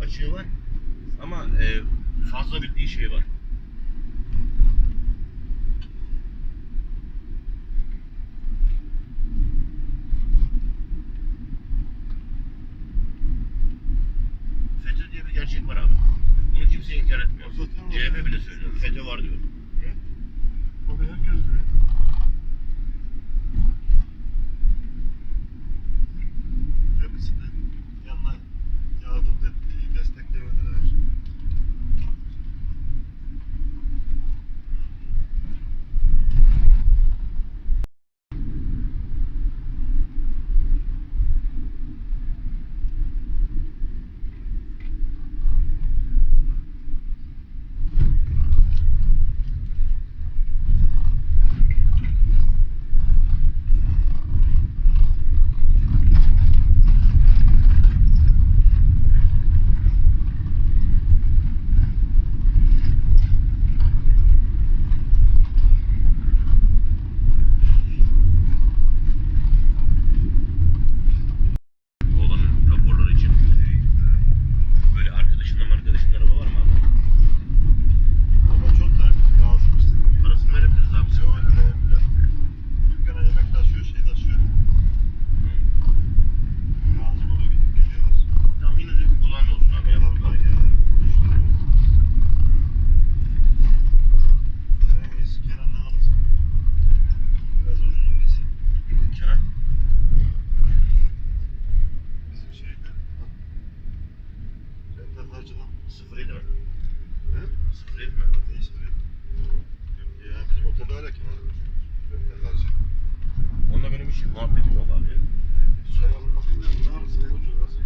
açığı var. Ama fazla bildiği şey var. FETÖ diye bir gerçek var abi. Bunu kimse inkar etmiyor. CHP bile söylüyor. FETÖ var diyor. Onu herkes biliyor. Hepsine yanına yardım ettiği, desteklemediler. Oğlanın raporları için böyle arkadaşın araba var mı abi? Ama çok da lazım işte. Parasını verebiliriz abi. Bize öyle verebilirler. Dükkana yemek taşıyor, şey taşıyor. Lazım oluyor, gidip geliyorlar. Tamam, yine de bir kulağın olsun abi. Ya. Onlar gelir, müşteri. Senin iyisi Kenan'dan alırsın. Biraz ucuz orası. Kenan. Bizim şeyde. Renderlarcıdan. 07 mi? Ne? 07 mi? Değiştirelim. Ya bizim otelde hala Kenan. Renderlarcı. Onunla benim hiç muhabbetim yok abi. Soralım bakayım. Ne yapsın? En ucuz nasıl?